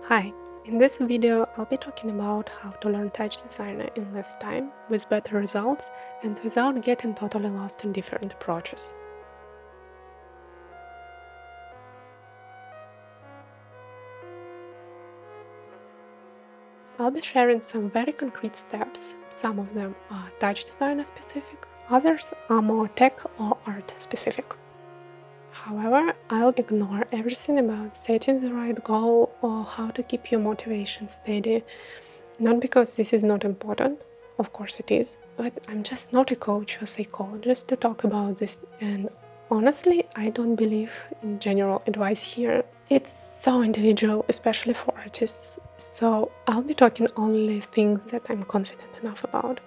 Hi, in this video I'll be talking about how to learn TouchDesigner in less time, with better results, and without getting totally lost in different approaches. I'll be sharing some very concrete steps. Some of them are TouchDesigner specific, others are more tech or art specific. However, I'll ignore everything about setting the right goal or how to keep your motivation steady. Not because this is not important, of course it is, but I'm just not a coach or psychologist to talk about this, and honestly, I don't believe in general advice here. It's so individual, especially for artists, so I'll be talking only things that I'm confident enough about.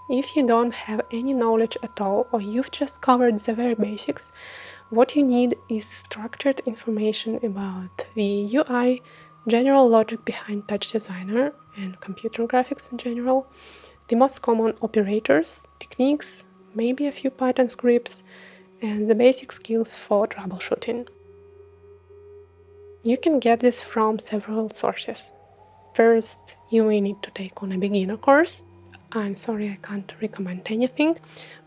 If you don't have any knowledge at all, or you've just covered the very basics, what you need is structured information about the UI, general logic behind TouchDesigner and computer graphics in general, the most common operators, techniques, maybe a few Python scripts, and the basic skills for troubleshooting. You can get this from several sources. First, you may need to take on a beginner course. I'm sorry I can't recommend anything,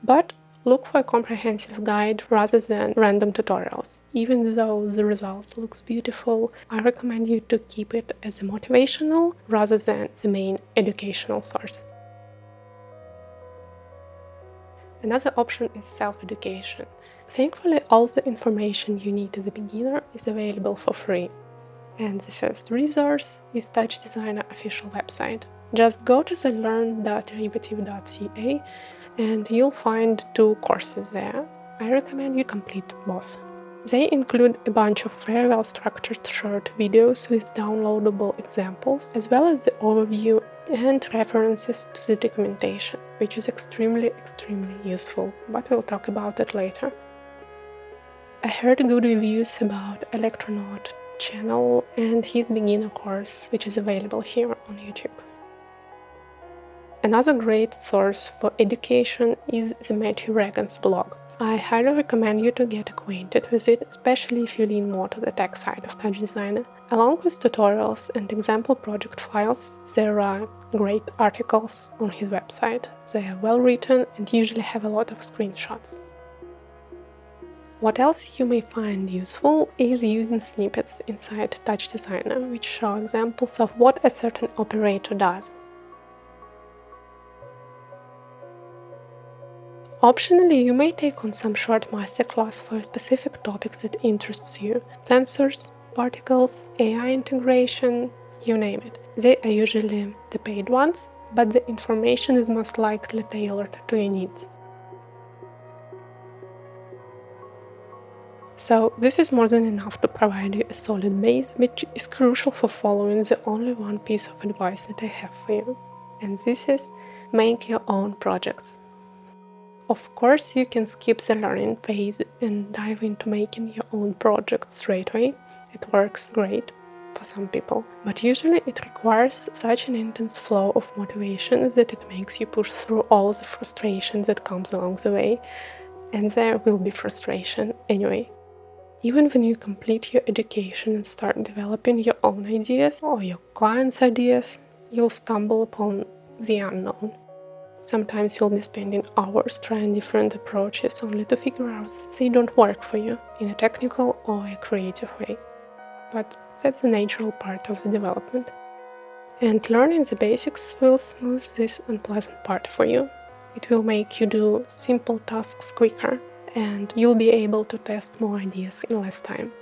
but look for a comprehensive guide rather than random tutorials. Even though the result looks beautiful, I recommend you to keep it as a motivational rather than the main educational source. Another option is self-education. Thankfully, all the information you need as a beginner is available for free. And the first resource is TouchDesigner official website. Just go to the learn.derivative.ca and you'll find 2 courses there. I recommend you complete both. They include a bunch of very well structured short videos with downloadable examples, as well as the overview and references to the documentation, which is extremely useful, but we'll talk about it later. I heard good reviews about Electronaut channel and his beginner course, which is available here on YouTube. Another great source for education is the Matthew Regan's blog. I highly recommend you to get acquainted with it, especially if you lean more to the tech side of TouchDesigner. Along with tutorials and example project files, there are great articles on his website. They are well written and usually have a lot of screenshots. What else you may find useful is using snippets inside TouchDesigner, which show examples of what a certain operator does. Optionally, you may take on some short masterclass for a specific topic that interests you. Sensors, particles, AI integration, you name it. They are usually the paid ones, but the information is most likely tailored to your needs. So this is more than enough to provide you a solid base, which is crucial for following the only one piece of advice that I have for you. And this is make your own projects. Of course, you can skip the learning phase and dive into making your own project straight away. It works great for some people, but usually it requires such an intense flow of motivation that it makes you push through all the frustration that comes along the way, and there will be frustration anyway. Even when you complete your education and start developing your own ideas or your clients' ideas, you'll stumble upon the unknown. Sometimes you'll be spending hours trying different approaches only to figure out that they don't work for you in a technical or a creative way. But that's the natural part of the development. And learning the basics will smooth this unpleasant part for you. It will make you do simple tasks quicker, and you'll be able to test more ideas in less time.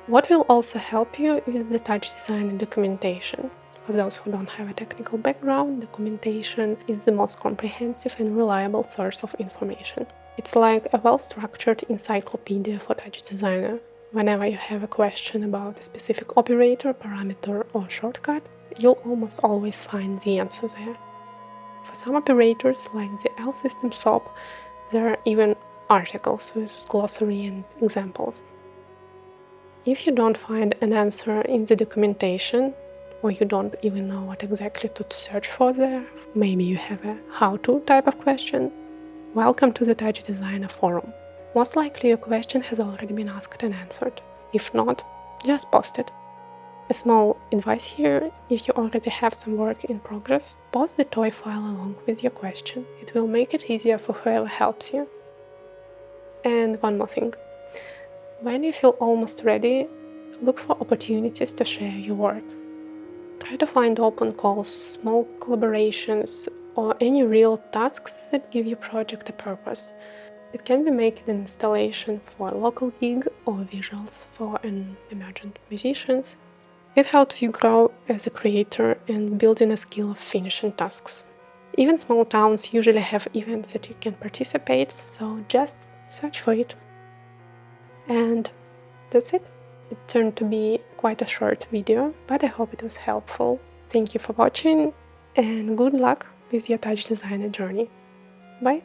What will also help you is the TouchDesigner documentation. For those who don't have a technical background, documentation is the most comprehensive and reliable source of information. It's like a well-structured encyclopedia for TouchDesigner. Whenever you have a question about a specific operator, parameter, or shortcut, you'll almost always find the answer there. For some operators, like the L system SOP, there are even articles with glossary and examples. If you don't find an answer in the documentation, or you don't even know what exactly to search for there, maybe you have a how-to type of question, welcome to the TouchDesigner forum. Most likely your question has already been asked and answered. If not, just post it. A small advice here: if you already have some work in progress, post the toy file along with your question. It will make it easier for whoever helps you. And one more thing. When you feel almost ready, look for opportunities to share your work. Try to find open calls, small collaborations, or any real tasks that give your project a purpose. It can be making an installation for a local gig or visuals for an emergent musicians. It helps you grow as a creator and building a skill of finishing tasks. Even small towns usually have events that you can participate, so just search for it. And that's it. It turned to be quite a short video, but I hope it was helpful. Thank you for watching and good luck with your TouchDesigner journey. Bye!